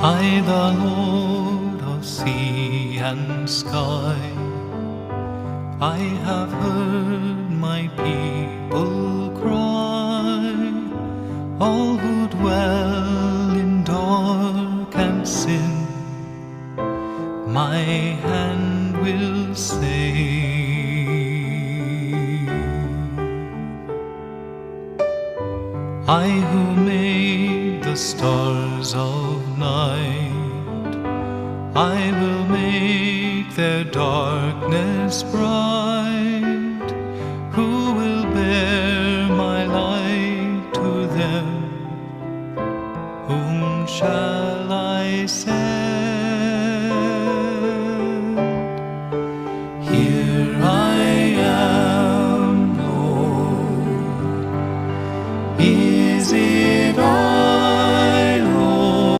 I, the Lord of sea and sky, I have heard my people cry, all who dwell in dark and sin, my hand will save. I who made the stars of night, I will make their darkness bright. Who will bear my light to them? Whom shall I send?